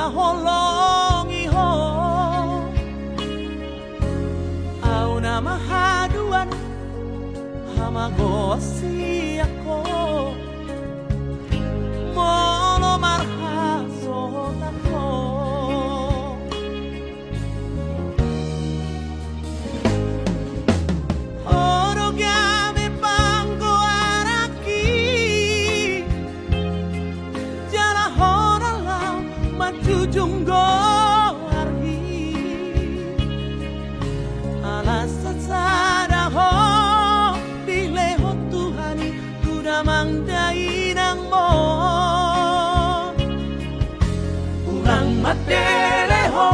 makaholongi ho au na mahaduan hamagosi ako mono marhasot ako oro game panggo araki jala horalau matujunggo arhi alasat sada ho dileho Tuhani kudamang dainang mo ulang mateleho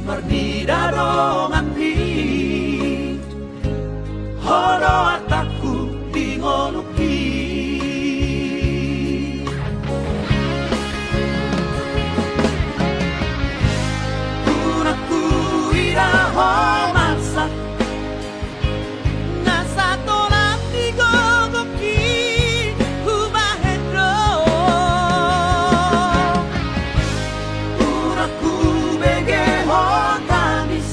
mardidaro nganghi horo ataku dingoluki unaku iraho masak nasa tolak digogoki hubahedro unaku begeho tamis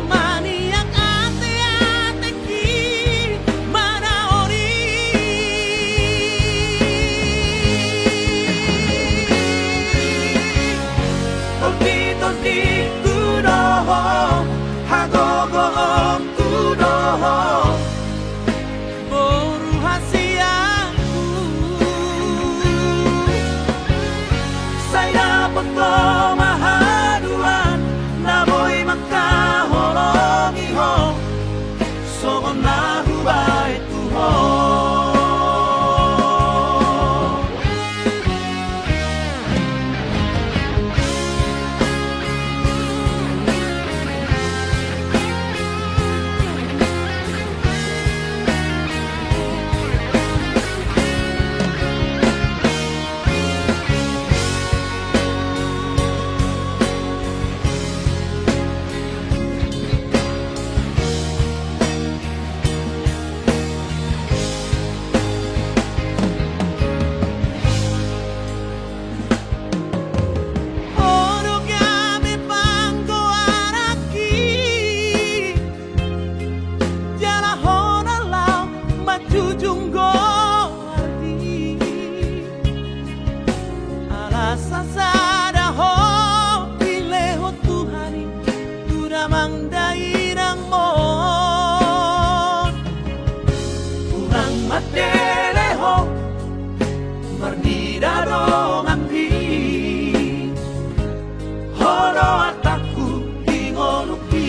maniak ate-ateki manaori toti-toti kudoho hagogoong kudoho boru hasiaku saya peko mahaduan naboy makaholongi ho songon nahubai tuho oro game panggo araki jala horalau matujunggo arhi alasa sada ho dileho Tuhani kudamang dainang mo ulang mateleho mardidaro nganghi horo ataku dingoluki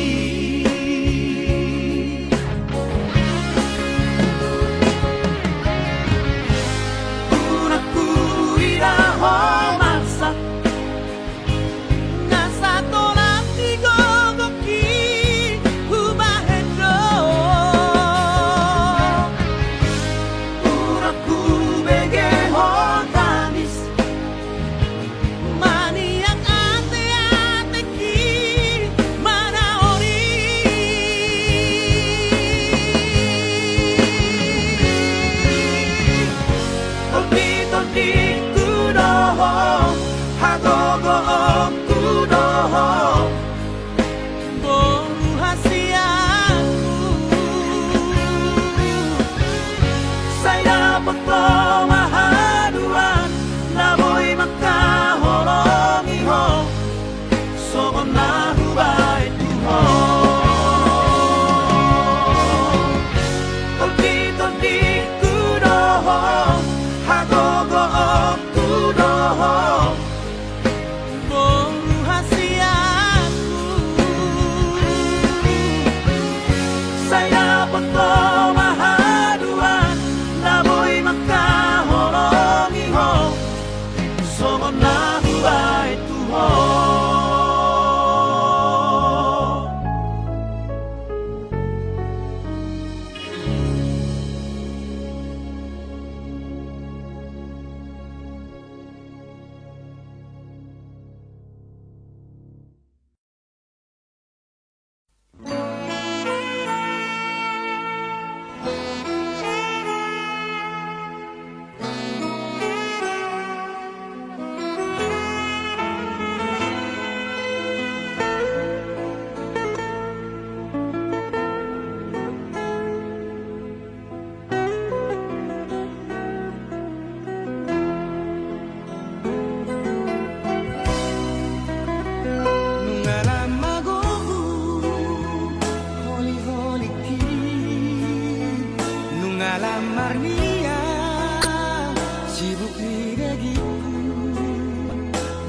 unaku iraho masak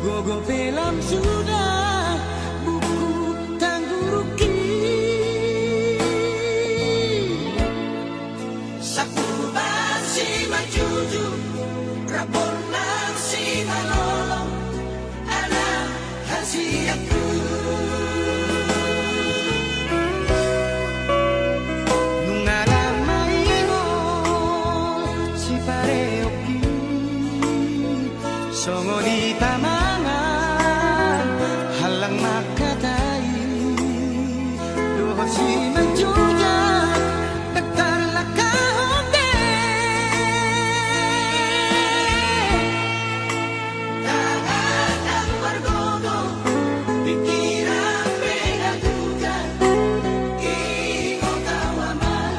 Gogo film sudah buku tangguruki Sapu basi majuju Rapor nasi malolo Ana hasiaku Nungalamay mo si pareoki Songo di pamangan halang makatay Luhod si Manchuya Dagtar lakahote Dagat ang margogo Pikiran penagugan Ingo tawaman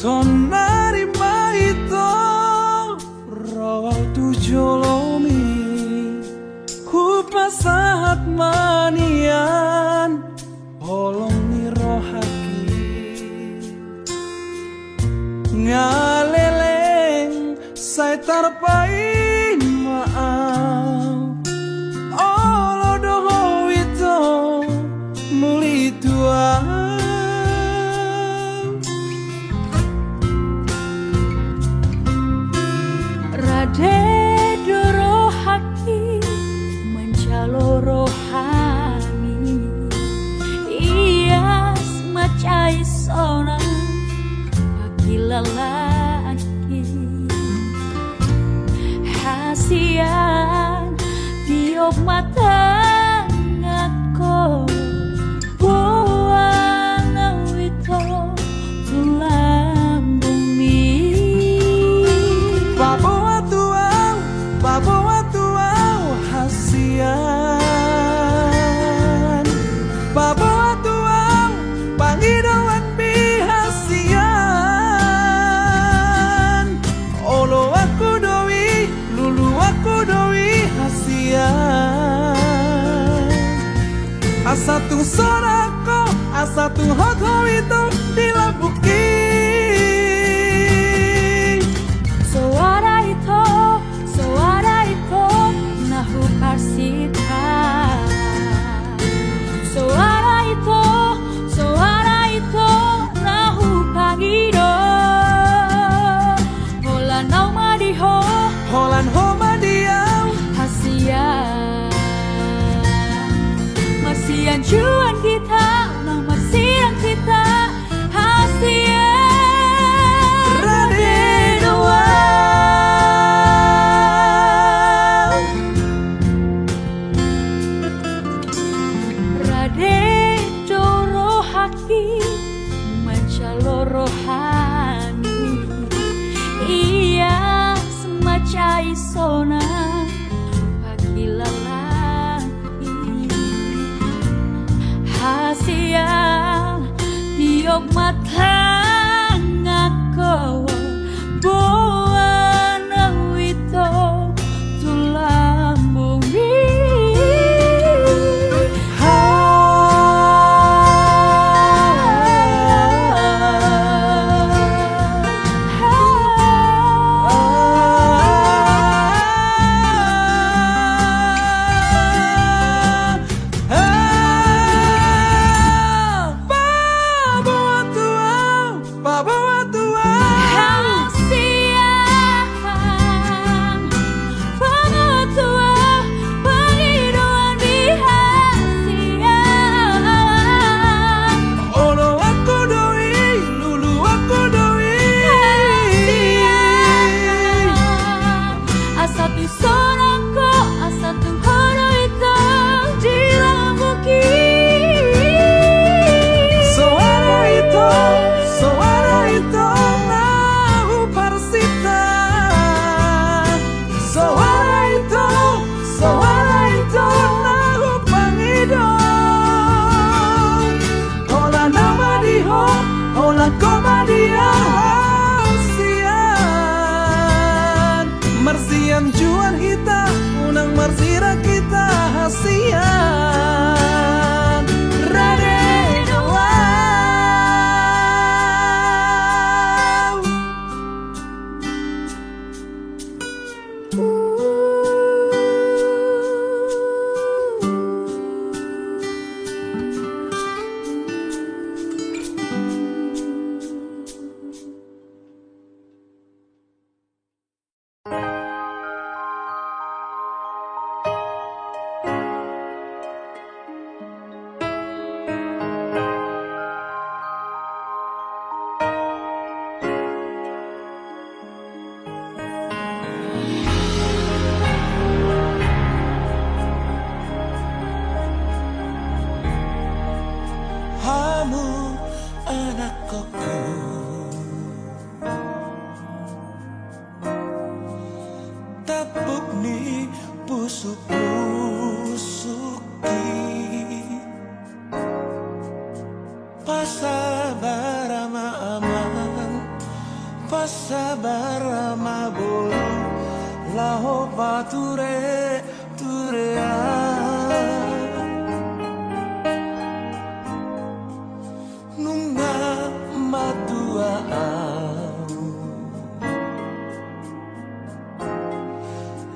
Sonari maito rawal tu jolomi Hupasahat manian Holong ni rohaki Ngaleleng say tarpain maaf Olo doho ito muli tua asa tung sorako, asa tung hot itu dilabuki. Suara itu nahu parsita. Suara itu nahu pangido. Holan nau madiho, Holan ho madiau, hasian. Masian juan kita, nang masian kita, hasian. Rohani ia semacai sona bagi lelaki hasil tiok mata ngako boa nawito tulambungi. Marsian juan kita, unang marsira kita hasian. Rade doa.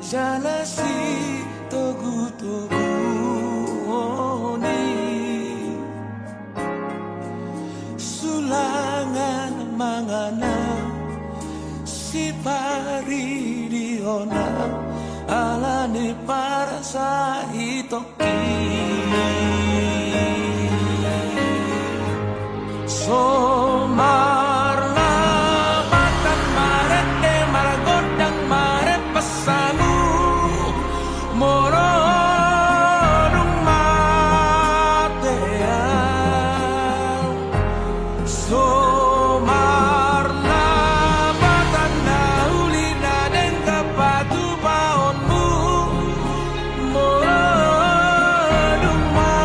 Jalasi togu-togu oni sulangan mangana si pari diona alane para sahitoki Somarna matan marete maragodang mare pesanu morodung matean Somarna matan naulina den kapatu paonmu morodung matean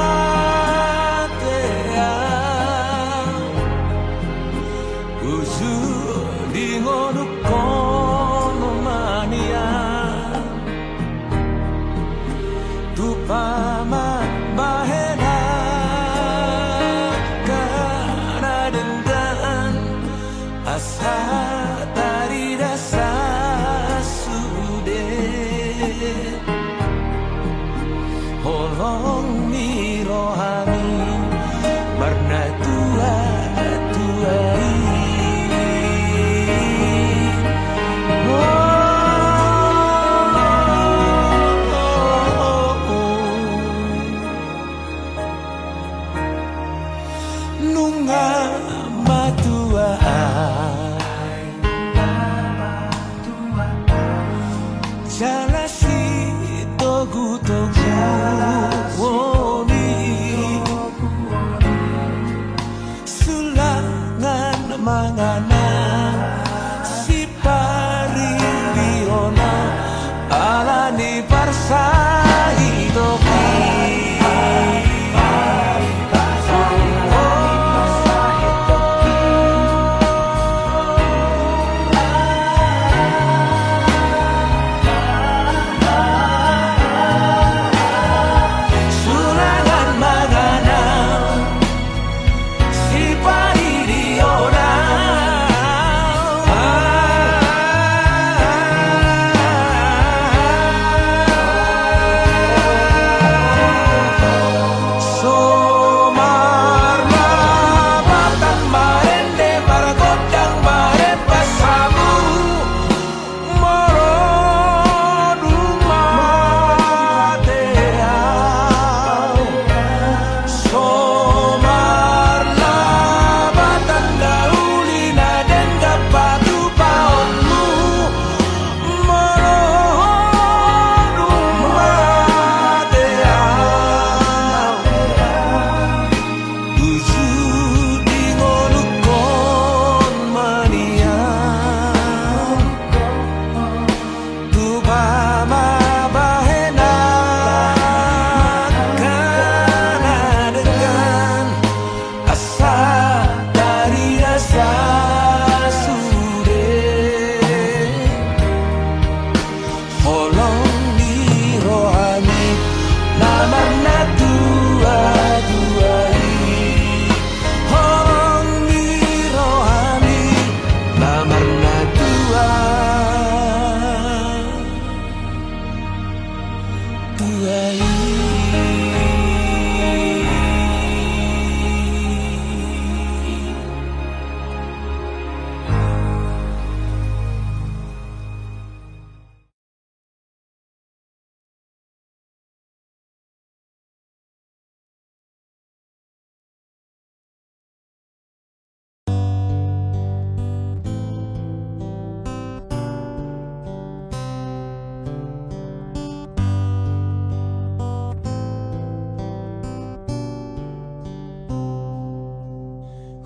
matua jala si togu woni sulangan manganan si pariliona alani parsa hidopi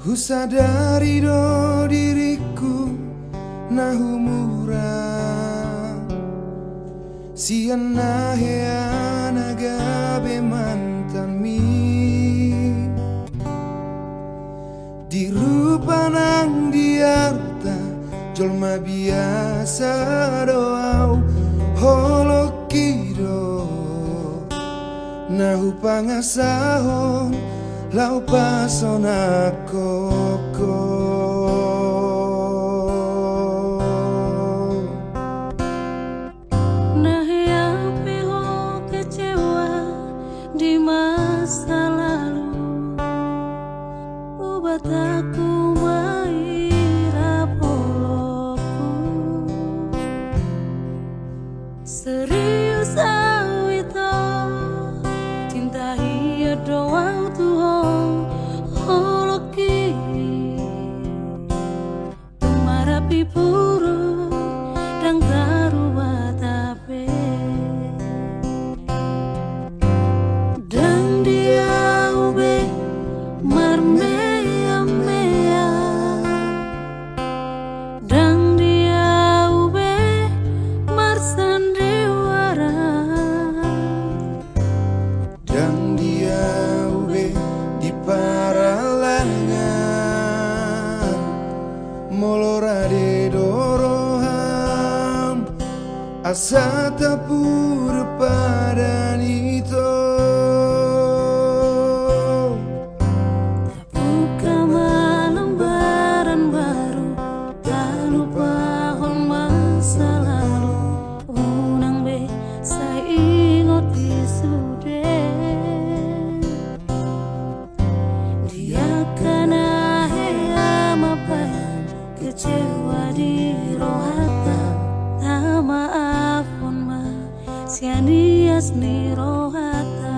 Ku sadari do diriku nahumura siana heana gabe mantan mi dirupa nang diarta jolma biasa doau holokido nahu pangasahon lau pasona koko nah yang peho kecewa di masa lalu obat aku maira poloku serius awito cinta hiya doang Tuhan holoki marapi puro dan garuwa tape dan dia ube marmea mea dan dia ube marsandiwara dan dia ube di paralangan molorade doroham asa tapur padanito buka lembaran baru tak lupa hon masa lalu unang be saya ingoti sude dia kana hea mapayan kecewa di rohata tak maaf pun ma sianias ni rohata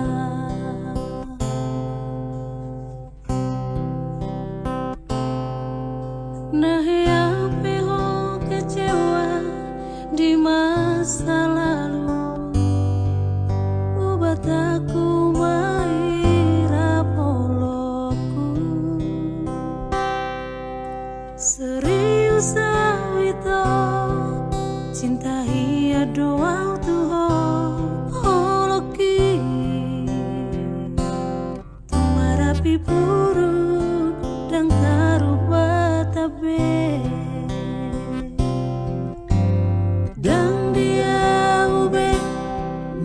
Nah ya peho kecewa di masa lalu, ubat aku maira poloku. Serius awito cinta ia doa tuho holoki tumarapi puru dan taruba tabe dan dia ube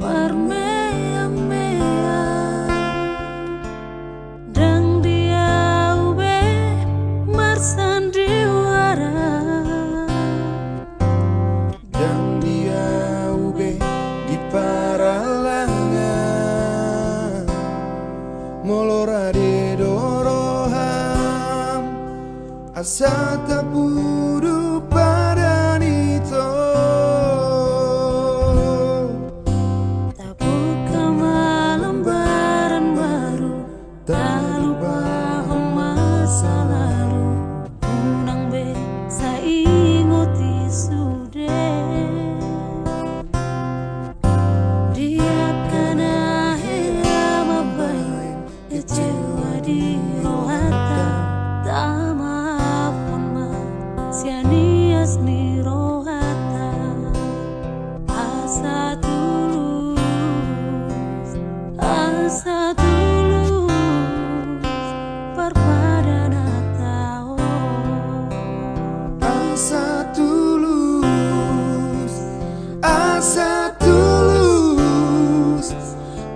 marmea mea dan dia ube marsandiwara dan dia ube di paralangan molora de doroham asa tapudu padanito tabuka lembaran baru tak lupa masa lalu unang be saingoti sudah dia kana hea mabai kecewa di rohata tak maafun ma sianias ni rohata asa tulus perpadana tao asa tulus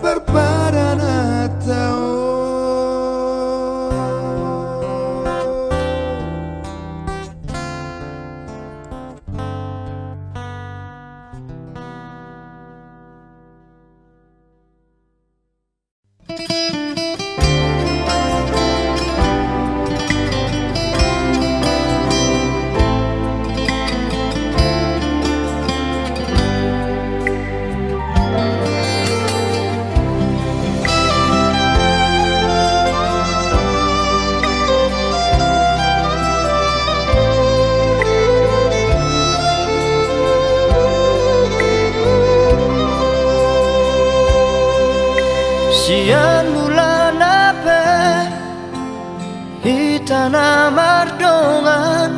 perpadana tao. Sian mula nape hitana mardongan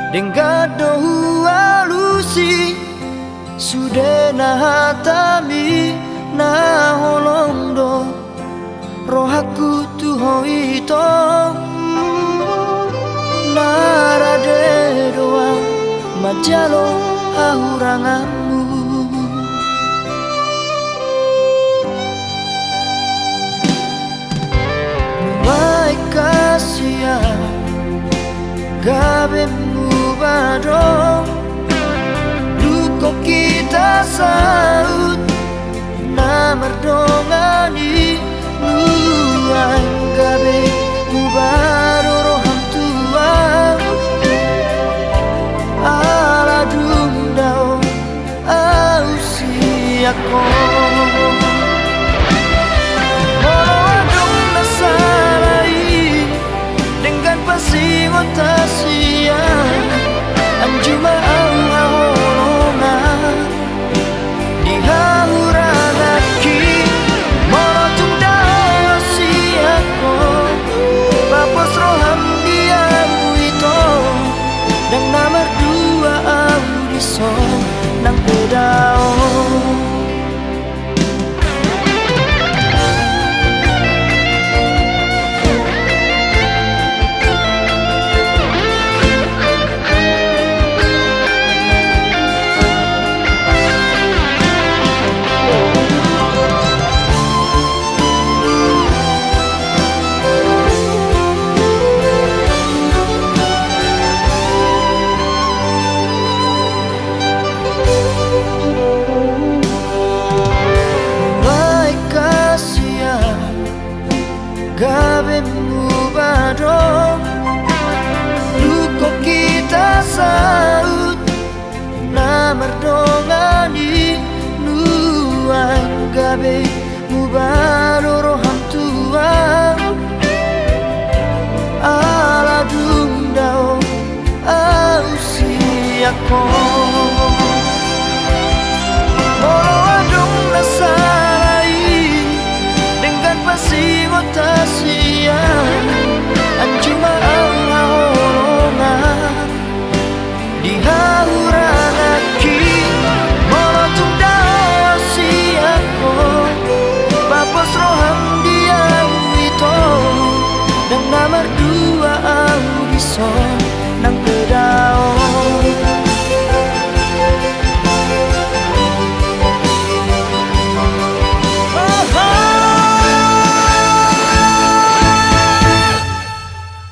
denggado alusi sude na hatami na holondo rohaku tuho ito narade doa majalo ahuranganmu. Kasia gabe mubaro luko kita saut na merdongani nuang gabe mubaro roham tua ala dundao ausiako Singo tasia anjuma au haolona di hauragaki monotung dasiako papos roham dia itu dan nomor dua audiso nang bedao. Gabe mubaro luko kita saut na merdongani nuang gabe mubaro roham tua ala dundao siapa. Molo adong nasarai dengan pasingotasiya anjuma ang haolongan dihahurangaki molo tungdaw siako papos roham dia wito dan namar dua audiso nang kedao.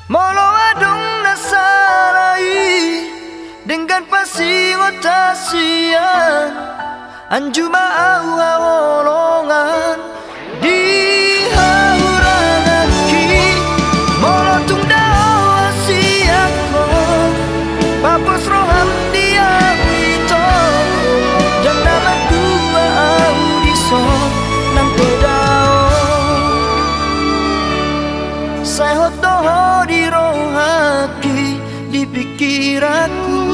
Molo adong nasarai dengan pasingotasian anjuma au haolongan dihahurangaki molo tungdaw siako papos roham dia wito dan nama dua audiso nang pedao. Saya hotoh di rohaki di pikiranku.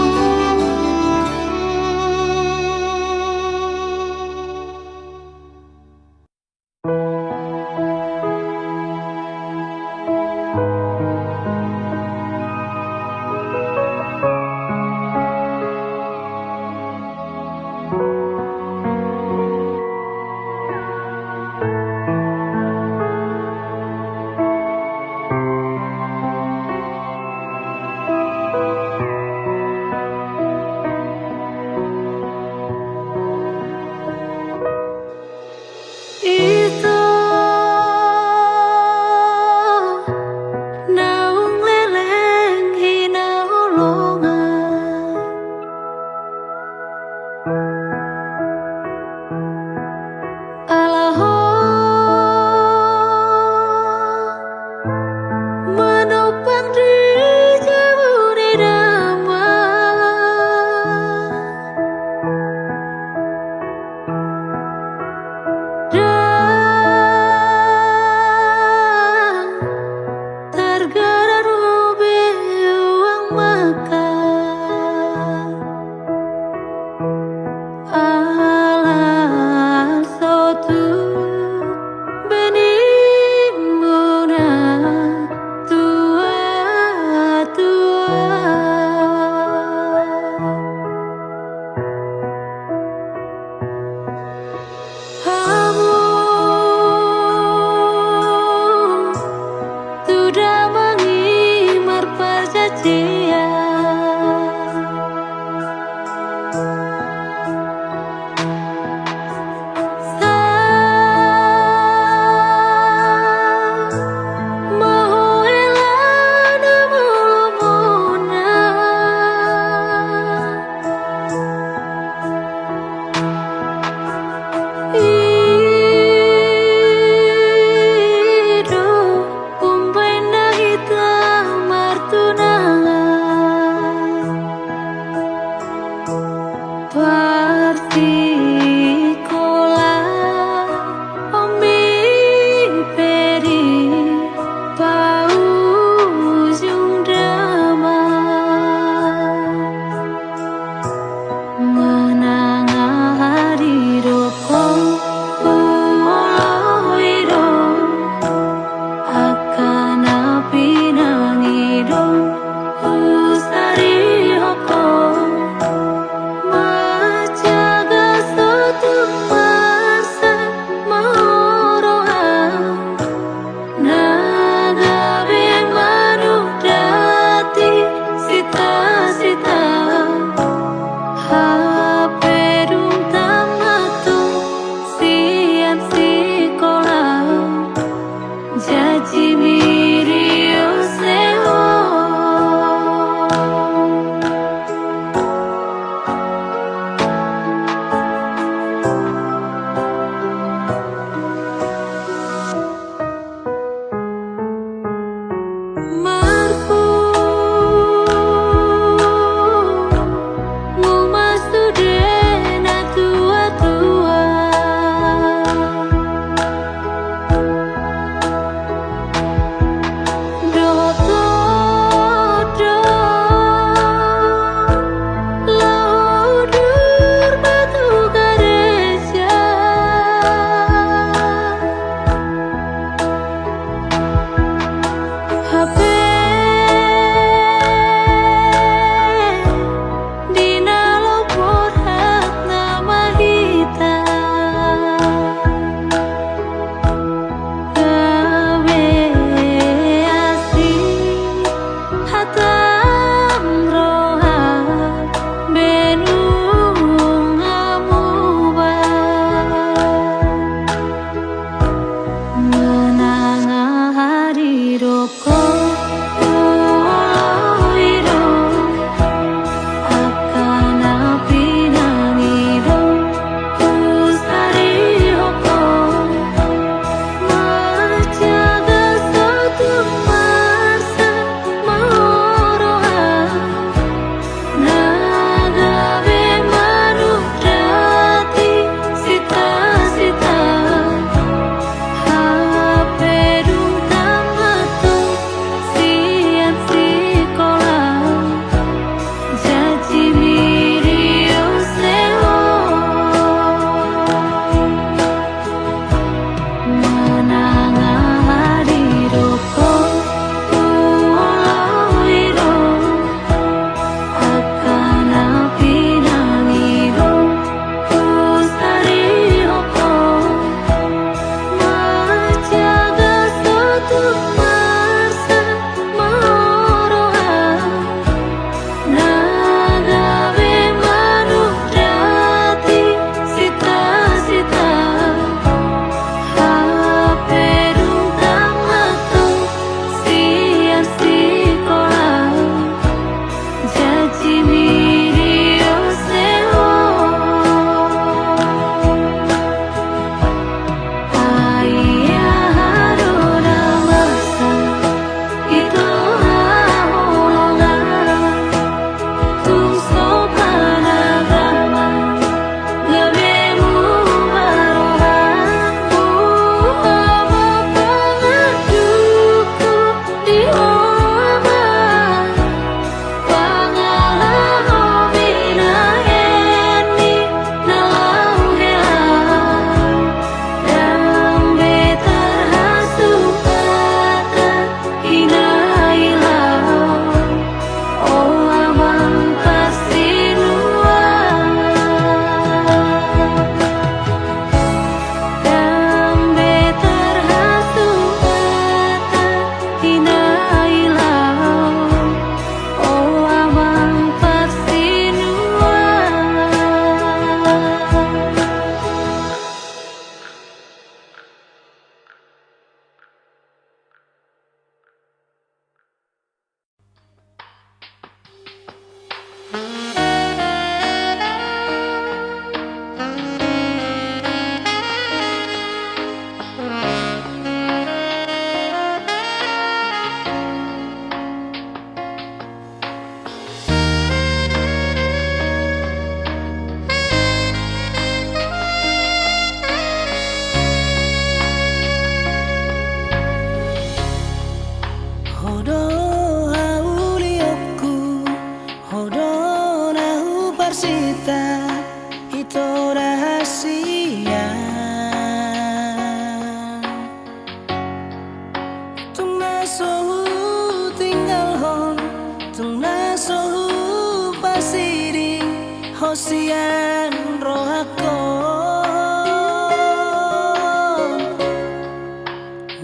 hosian rohako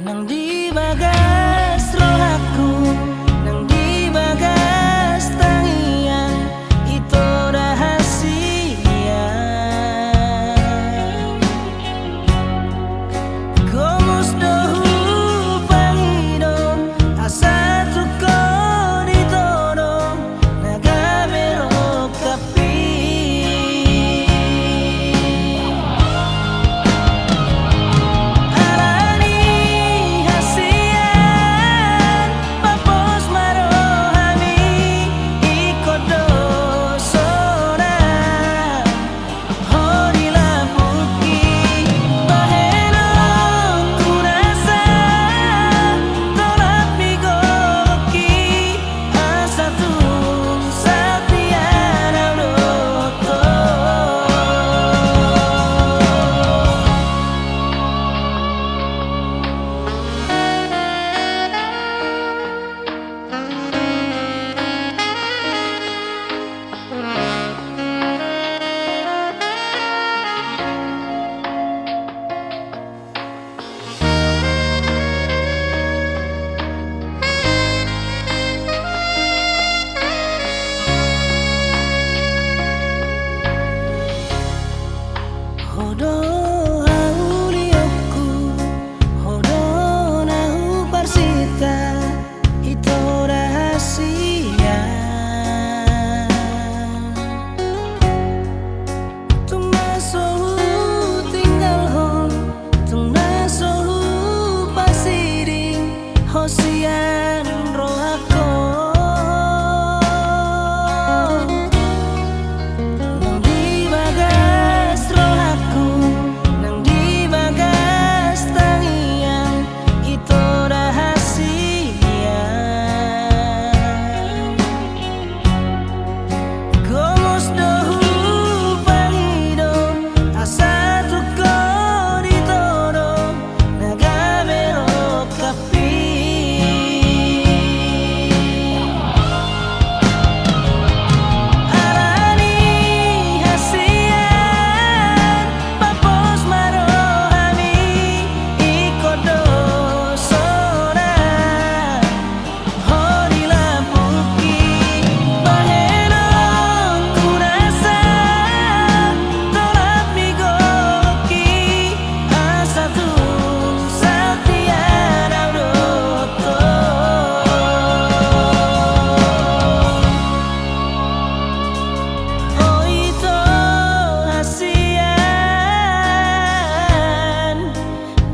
nang di bagas rohaku nang di bagas tangian itu rahasia gomus dohu pangido asa tuko ditoro nagamero kapi arani hasian papos marohami ikodo sora horila puki baheno kurasa tolak migoki asatu satiana roto Hodo aurioku hodo nahu parsita itu rahasia tung nasohu tinggal hon tung nasohu pasiring hosian rohako nang di bagas rohaku nang di bagas tangian itu rahasia gomus dohu pangido asa tuko ditoro nagamero kapi arani hasian papos marohami ikodo sora horila puki baheno kurasa tolak migoki asatu satiana roto oh itu hasian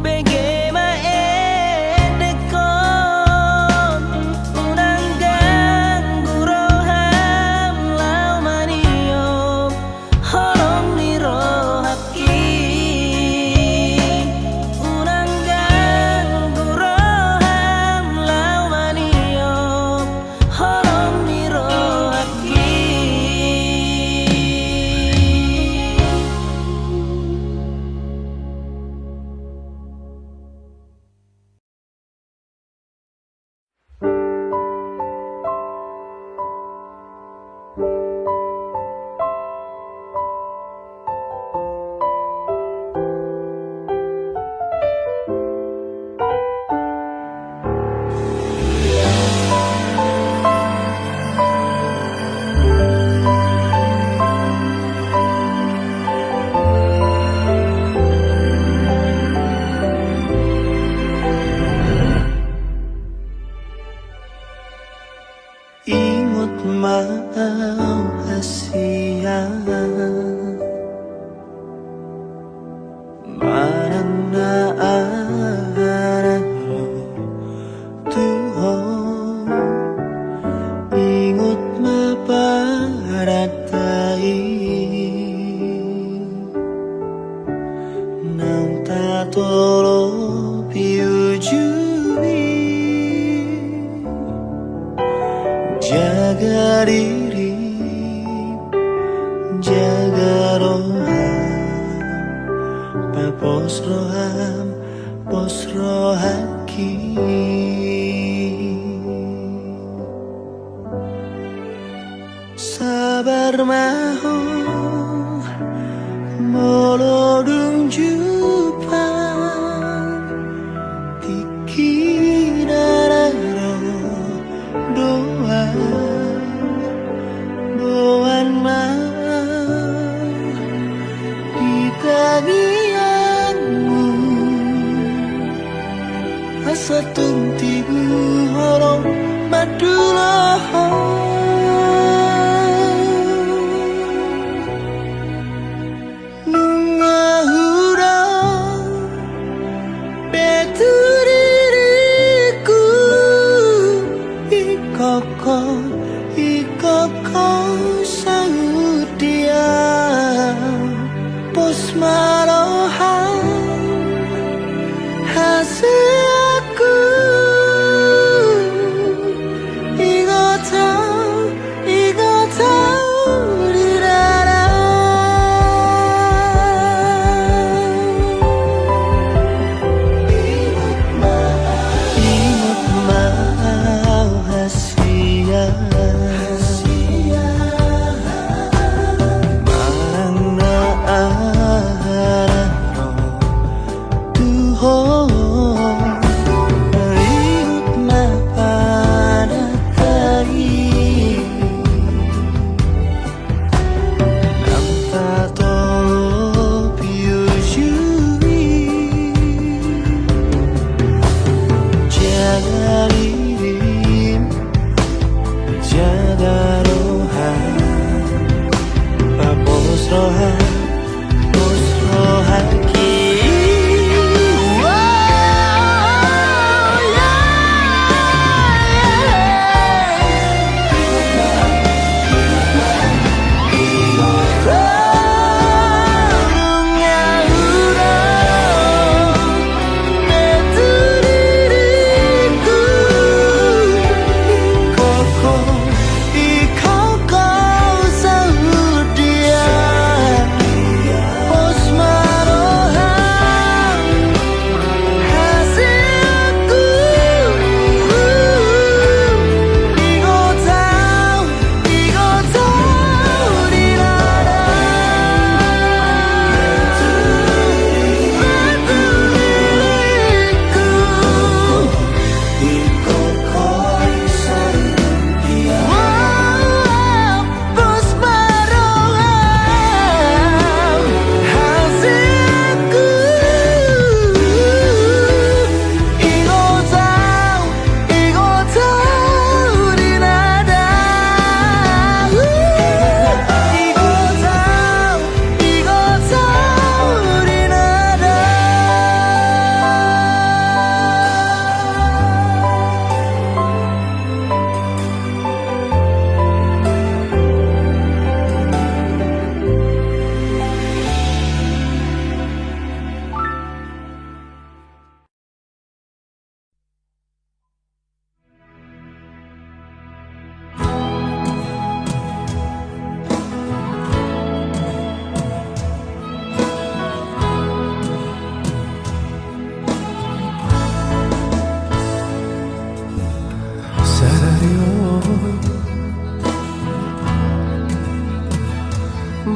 begema edekon unang ganggu roham lau maniom holong ni rohaki unang ganggu roham lau maniom holong ni rohaki Imut mau hasian marang na anak tuho ingut maparatai nang tatolo piujui jaga diri jaga roham papos roham pos rohaki sabar mahon Olodung Jepang Tiki dararo doa doan mah di tangianmu asa tibu horong madulah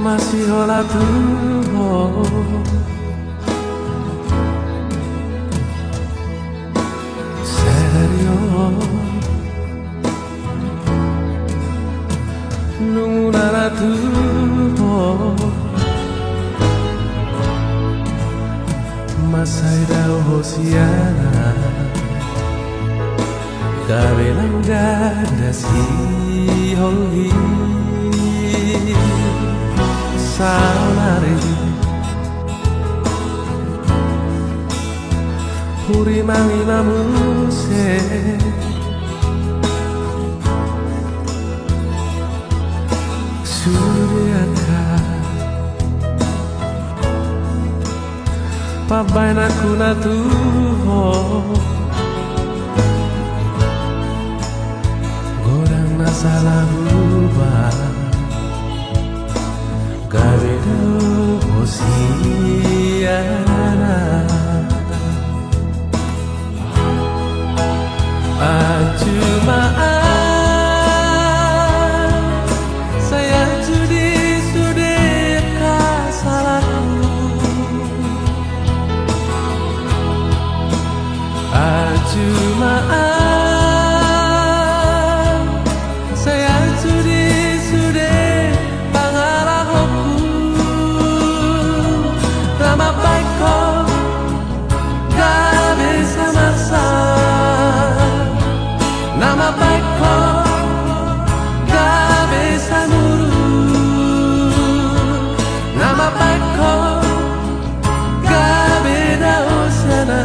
masih olah tuh serio nung nara tuh masai dao hosiana kabelang gada si hoi salari Puri mangi mamuse Suryaka Pabai naku natuho Gorang nasalah ubah Gabedo hosiana Ajumaan saya judi sudah salahku Sudi sude pangalah hoku nama baik kau gak bisa maksa nama baik kau gak bisa nurut nama baik kau gak beda usiana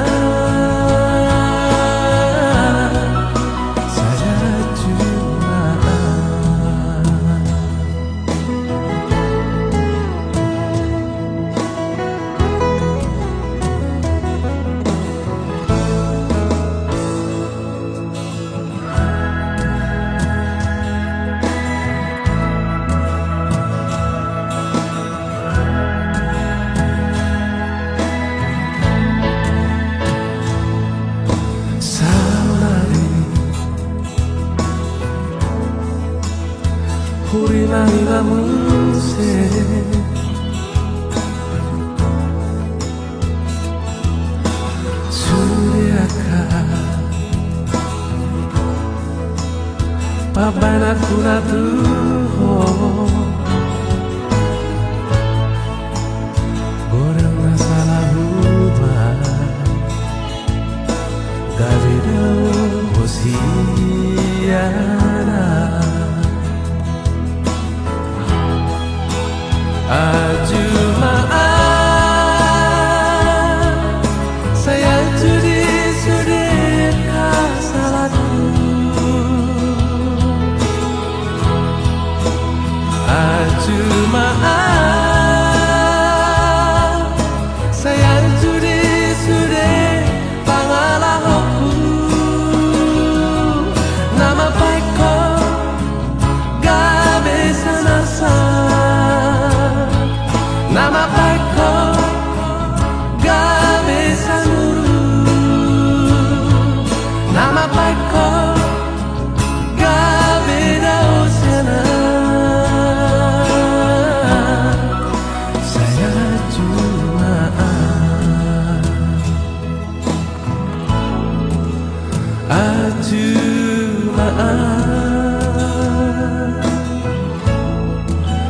Hurimani mamuse Suriaka Pabana kunatuho Borang masalah ubah Gavida Hosiana Ajumaan sayang sudi kasalaku Ajumaan sayang sudi pangalah hoku nama baik kau gak bisa nasa nama baik kau gak bisa nurut nama baik kau gak beda usiana saya cuma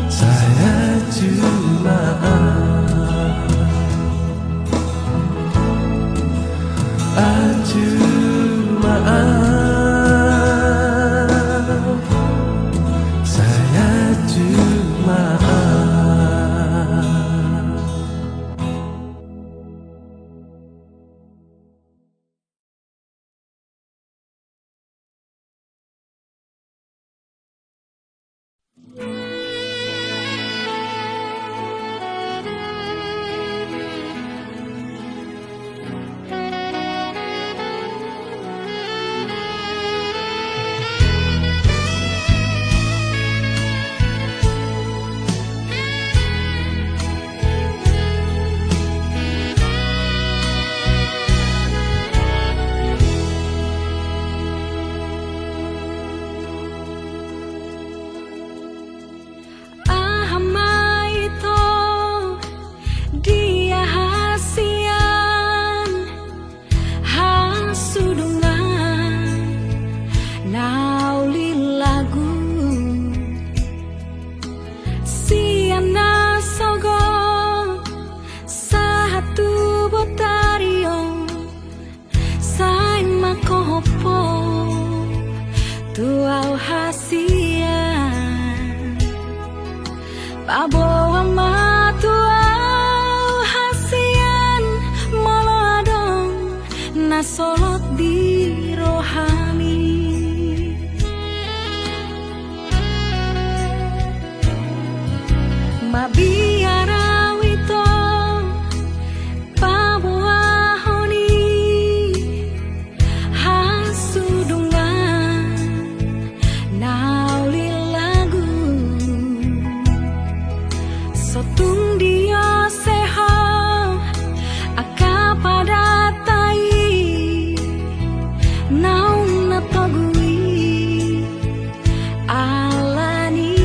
saya cuma saya cuma Paboa matuau hasian molodong nasolot di rohani mabiara wito paboa honi hasudungan nauli lagu sotung dia seha akapada tai naung natogui alani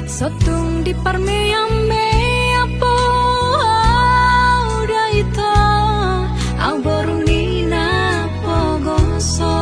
sotung di parmeame apo auda ito au borunina pogosong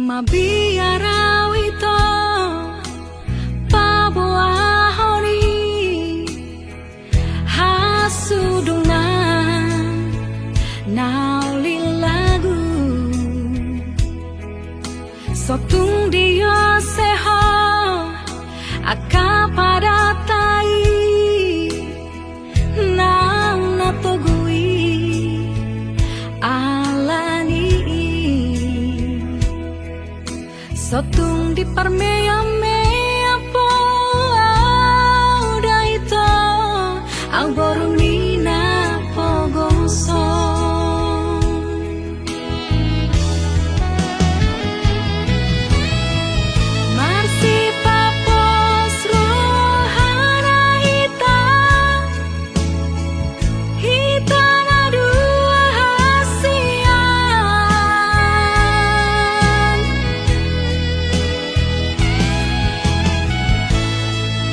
Mabiara wito paboa honi hasudungan nauli lagu sotung dia seho akapada tai nang natogui alani sotung di parmeyame apo udah itu ang borumina pogoso marsi papos rohana hita na dua hasian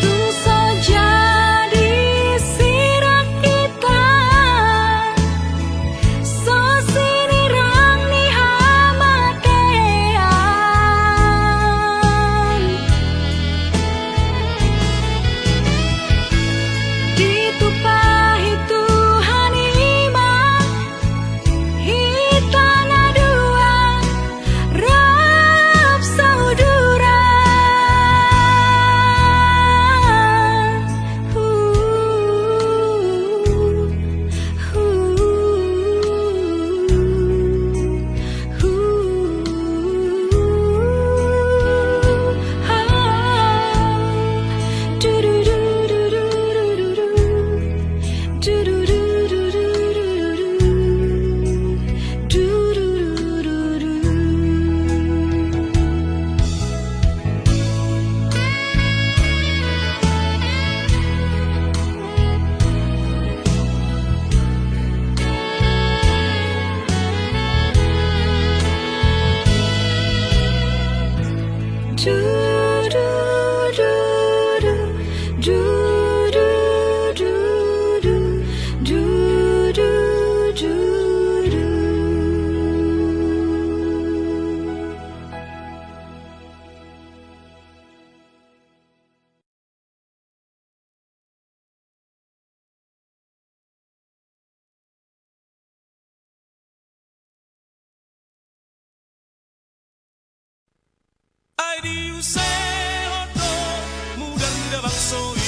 tu saja di sirak kita so sinirang ni hamatean ditupahi Tuhan iman hita na dua rap saudara Ai di usai hoto mudan da baksoi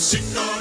Sika